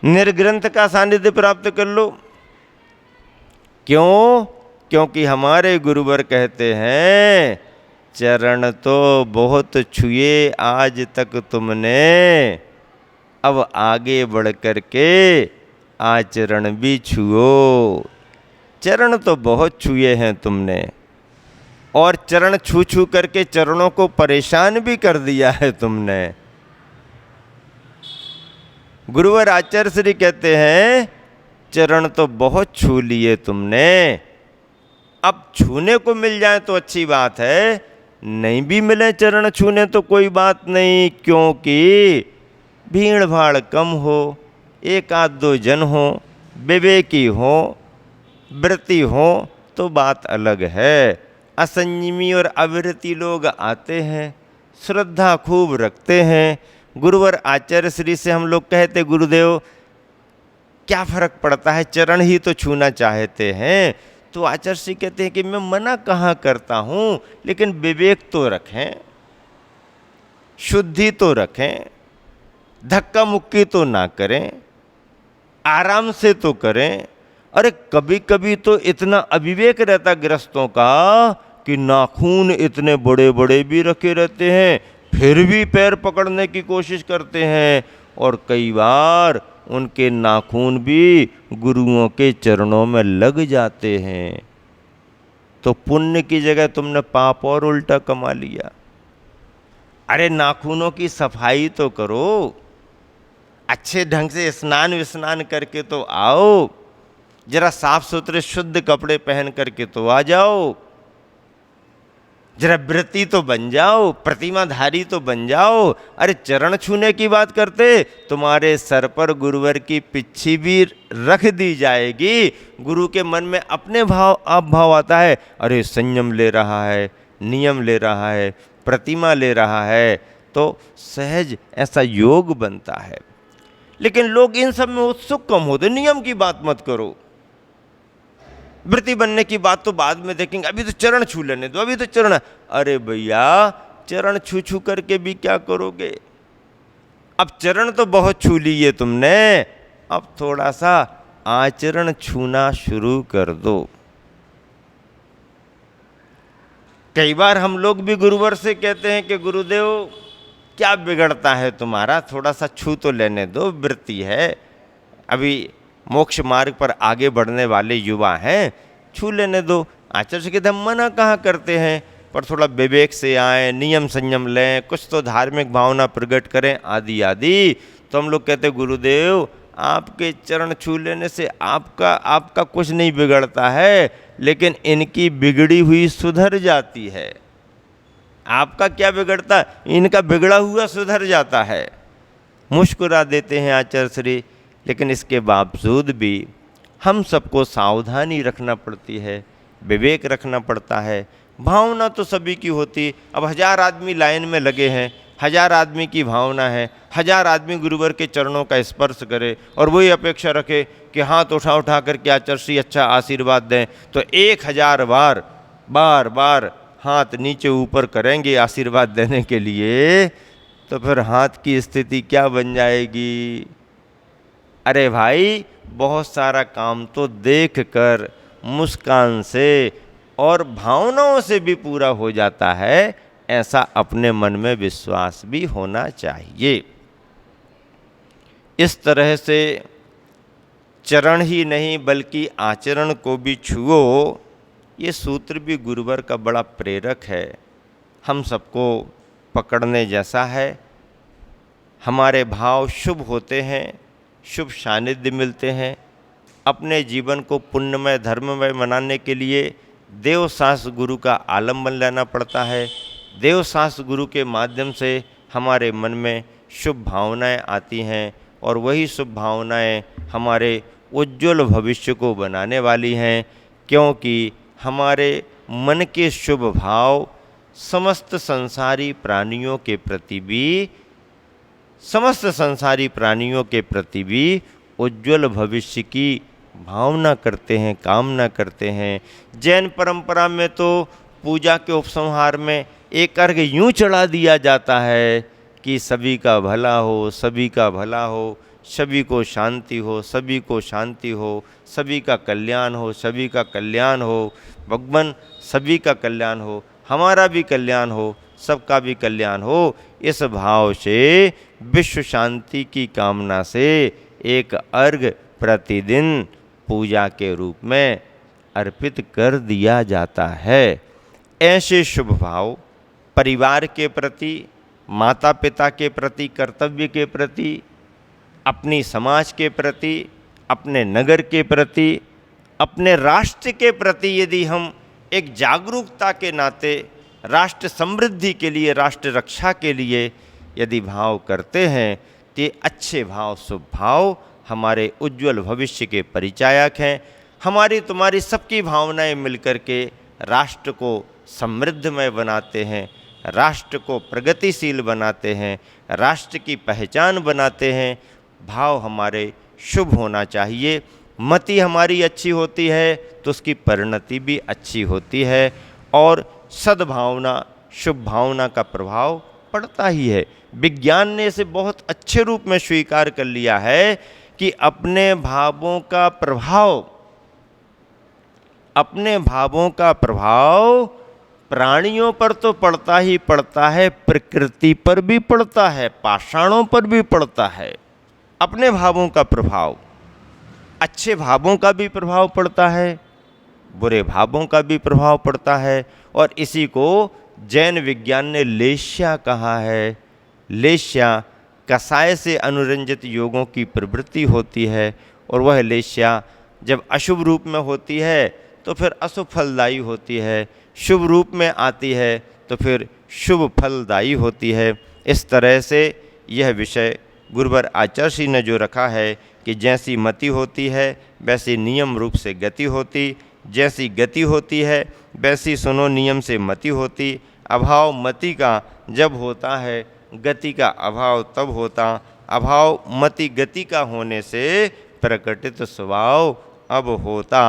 निर्ग्रंथ का सानिध्य प्राप्त कर लो। क्यों? क्योंकि हमारे गुरुवर कहते हैं, चरण तो बहुत छुए आज तक तुमने, अब आगे बढ़ कर के आचरण भी छुओ। चरण तो बहुत छुए हैं तुमने, और चरण छू छू करके चरणों को परेशान भी कर दिया है तुमने। गुरुवर आचार्य श्री कहते हैं, चरण तो बहुत छू लिए तुमने, अब छूने को मिल जाए तो अच्छी बात है, नहीं भी मिले चरण छूने तो कोई बात नहीं, क्योंकि भीड़ भाड़ कम हो, एक आध दो जन हो, विवेकी हो, व्रती हो तो बात अलग है। असंयमी और अविरती लोग आते हैं, श्रद्धा खूब रखते हैं। गुरुवर आचार्य श्री से हम लोग कहते, गुरुदेव क्या फर्क पड़ता है, चरण ही तो छूना चाहते हैं। तो आचार्य श्री कहते हैं कि मैं मना कहाँ करता हूँ, लेकिन विवेक तो रखें, शुद्धि तो रखें, धक्का मुक्की तो ना करें, आराम से तो करें। अरे कभी कभी तो इतना अविवेक रहता ग्रस्तों का कि नाखून इतने बड़े बड़े भी रखे रहते हैं, फिर भी पैर पकड़ने की कोशिश करते हैं, और कई बार उनके नाखून भी गुरुओं के चरणों में लग जाते हैं। तो पुण्य की जगह तुमने पाप और उल्टा कमा लिया। अरे नाखूनों की सफाई तो करो, अच्छे ढंग से स्नान विस्नान करके तो आओ, जरा साफ सुथरे शुद्ध कपड़े पहन करके तो आ जाओ, जरा व्रती तो बन जाओ, प्रतिमाधारी तो बन जाओ। अरे चरण छूने की बात करते, तुम्हारे सर पर गुरुवर की पिच्छी भी रख दी जाएगी, गुरु के मन में अपने आप भाव आता है, अरे संयम ले रहा है, नियम ले रहा है, प्रतिमा ले रहा है, तो सहज ऐसा योग बनता है। लेकिन लोग इन सब में उत्सुक कम होते, नियम की बात मत करो, व्रती बनने की बात तो बाद में देखेंगे, अभी तो चरण छू लेने दो, अभी तो चरण। अरे भैया, चरण छू छू करके भी क्या करोगे? अब चरण तो बहुत छू लिए तुमने, अब थोड़ा सा आचरण छूना शुरू कर दो। कई बार हम लोग भी गुरुवर से कहते हैं कि गुरुदेव क्या बिगड़ता है तुम्हारा, थोड़ा सा छू तो लेने दो, वृत्ति है, अभी मोक्ष मार्ग पर आगे बढ़ने वाले युवा हैं, छू लेने दो। आचार्य कहते हम मना कहाँ करते हैं, पर थोड़ा विवेक से आए, नियम संयम लें, कुछ तो धार्मिक भावना प्रकट करें, आदि आदि। तो हम लोग कहते गुरुदेव आपके चरण छू लेने से आपका कुछ नहीं बिगड़ता है, लेकिन इनकी बिगड़ी हुई सुधर जाती है। आपका क्या बिगड़ता, इनका बिगड़ा हुआ सुधर जाता है। मुस्कुरा देते हैं आचार्य श्री, लेकिन इसके बावजूद भी हम सबको सावधानी रखना पड़ती है, विवेक रखना पड़ता है। भावना तो सभी की होती, अब 1000 आदमी लाइन में लगे हैं, 1000 आदमी की भावना है, 1000 आदमी गुरुवर के चरणों का स्पर्श करे और वही अपेक्षा रखे कि हाथ उठा उठा करके आचार्य श्री अच्छा आशीर्वाद दें, तो 1000 बार बार हाथ नीचे ऊपर करेंगे आशीर्वाद देने के लिए, तो फिर हाथ की स्थिति क्या बन जाएगी? अरे भाई, बहुत सारा काम तो देख कर, मुस्कान से और भावनाओं से भी पूरा हो जाता है, ऐसा अपने मन में विश्वास भी होना चाहिए। इस तरह से चरण ही नहीं बल्कि आचरण को भी छुओ, ये सूत्र भी गुरुवर का बड़ा प्रेरक है, हम सबको पकड़ने जैसा है। हमारे भाव शुभ होते हैं, शुभ सानिध्य मिलते हैं। अपने जीवन को पुण्यमय धर्ममय बनाने के लिए देवशास्त्र गुरु का आलम्बन लेना पड़ता है। देवशास्त्र गुरु के माध्यम से हमारे मन में शुभ भावनाएं आती हैं और वही शुभ भावनाएं हमारे उज्ज्वल भविष्य को बनाने वाली हैं, क्योंकि हमारे मन के शुभ भाव समस्त संसारी प्राणियों के प्रति भी उज्ज्वल भविष्य की भावना करते हैं, कामना करते हैं। जैन परंपरा में तो पूजा के उपसंहार में एक अर्घ यूँ चढ़ा दिया जाता है कि सभी का भला हो, सभी का भला हो, सभी को शांति हो, सभी को शांति हो, सभी का कल्याण हो, सभी का कल्याण हो। भगवान सभी का कल्याण हो, हमारा भी कल्याण हो, सबका भी कल्याण हो। इस भाव से विश्व शांति की कामना से एक अर्घ प्रतिदिन पूजा के रूप में अर्पित कर दिया जाता है। ऐसे शुभ भाव परिवार के प्रति, माता पिता के प्रति, कर्तव्य के प्रति, अपनी समाज के प्रति, अपने नगर के प्रति, अपने राष्ट्र के प्रति यदि हम एक जागरूकता के नाते राष्ट्र समृद्धि के लिए, राष्ट्र रक्षा के लिए यदि भाव करते हैं तो ये अच्छे भाव, शुभ भाव हमारे उज्ज्वल भविष्य के परिचायक हैं। हमारी तुम्हारी सबकी भावनाएं मिलकर के राष्ट्र को समृद्धमय बनाते हैं, राष्ट्र को प्रगतिशील बनाते हैं, राष्ट्र की पहचान बनाते हैं। भाव हमारे शुभ होना चाहिए। मति हमारी अच्छी होती है तो उसकी परिणति भी अच्छी होती है और सद्भावना, शुभ भावना का प्रभाव पड़ता ही है। विज्ञान ने इसे बहुत अच्छे रूप में स्वीकार कर लिया है कि अपने भावों का प्रभाव प्राणियों पर तो पड़ता ही पड़ता है, प्रकृति पर भी पड़ता है, पाषाणों पर भी पड़ता है। अपने भावों का प्रभाव, अच्छे भावों का भी प्रभाव पड़ता है, बुरे भावों का भी प्रभाव पड़ता है। और इसी को जैन विज्ञान ने लेश्या कहा है। लेश्या कसाय से अनुरंजित योगों की प्रवृत्ति होती है और वह लेश्या जब अशुभ रूप में होती है तो फिर अशुभ फलदायी होती है, शुभ रूप में आती है तो फिर शुभ फलदायी होती है। इस तरह से यह विषय गुरुवर आचार्य ने जो रखा है कि जैसी मति होती है वैसी नियम रूप से गति होती, जैसी गति होती है वैसी सुनो नियम से मति होती। अभाव मति का जब होता है, गति का अभाव तब होता। अभाव मति गति का होने से प्रकटित स्वभाव अब होता।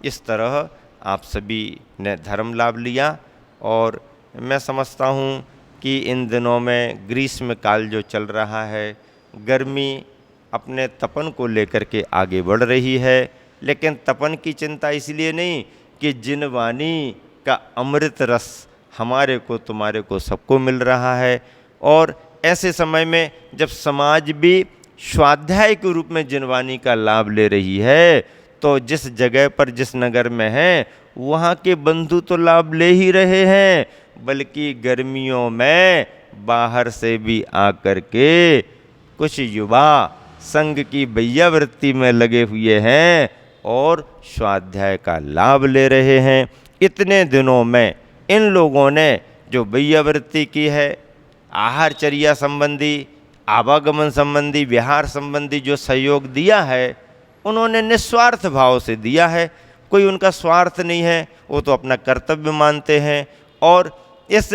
इस तरह आप सभी ने धर्म लाभ लिया और मैं समझता हूँ कि इन दिनों में ग्रीष्म काल जो चल रहा है, गर्मी अपने तपन को लेकर के आगे बढ़ रही है, लेकिन तपन की चिंता इसलिए नहीं कि जिनवानी का अमृत रस हमारे को, तुम्हारे को, सबको मिल रहा है। और ऐसे समय में जब समाज भी स्वाध्याय के रूप में जिनवानी का लाभ ले रही है तो जिस जगह पर, जिस नगर में हैं वहाँ के बंधु तो लाभ ले ही रहे हैं, बल्कि गर्मियों में बाहर से भी आकर के कुछ युवा संघ की बैयावृत्ति में लगे हुए हैं और स्वाध्याय का लाभ ले रहे हैं। इतने दिनों में इन लोगों ने जो बैयावृत्ति की है, आहारचर्या संबंधी, आवागमन संबंधी, विहार संबंधी जो सहयोग दिया है, उन्होंने निस्वार्थ भाव से दिया है। कोई उनका स्वार्थ नहीं है, वो तो अपना कर्तव्य मानते हैं और इस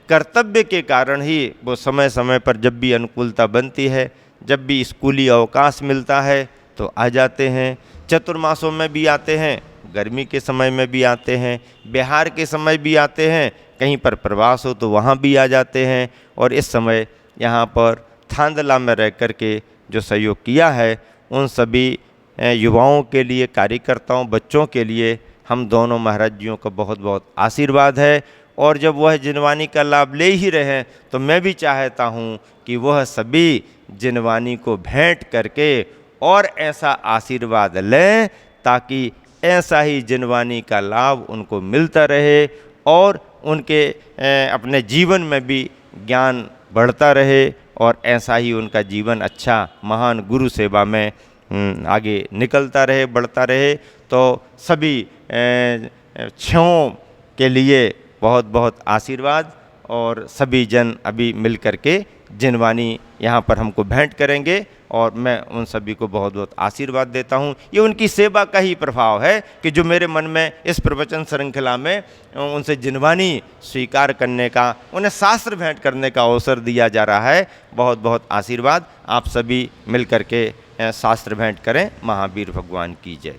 कर्तव्य के कारण ही वो समय समय पर जब भी अनुकूलता बनती है, जब भी स्कूली अवकाश मिलता है तो आ जाते हैं। चतुर्मासों में भी आते हैं, गर्मी के समय में भी आते हैं, बिहार के समय भी आते हैं, कहीं पर प्रवास हो तो वहाँ भी आ जाते हैं। और इस समय यहाँ पर थांदला में रह कर के जो सहयोग किया है, उन सभी युवाओं के लिए, कार्यकर्ताओं, बच्चों के लिए हम दोनों महाराज जियों का बहुत बहुत आशीर्वाद है। और जब वह जिनवानी का लाभ ले ही रहे हैं तो मैं भी चाहता हूँ कि वह सभी जिनवानी को भेंट करके और ऐसा आशीर्वाद लें ताकि ऐसा ही जिनवानी का लाभ उनको मिलता रहे और उनके अपने जीवन में भी ज्ञान बढ़ता रहे और ऐसा ही उनका जीवन अच्छा महान गुरु सेवा में आगे निकलता रहे, बढ़ता रहे। तो सभी क्षयों के लिए बहुत बहुत आशीर्वाद। और सभी जन अभी मिल कर के जिनवानी यहाँ पर हमको भेंट करेंगे और मैं उन सभी को बहुत बहुत आशीर्वाद देता हूँ। ये उनकी सेवा का ही प्रभाव है कि जो मेरे मन में इस प्रवचन श्रृंखला में उनसे जिनवानी स्वीकार करने का, उन्हें शास्त्र भेंट करने का अवसर दिया जा रहा है। बहुत बहुत आशीर्वाद। आप सभी मिल कर के शास्त्र भेंट करें। महावीर भगवान की जय।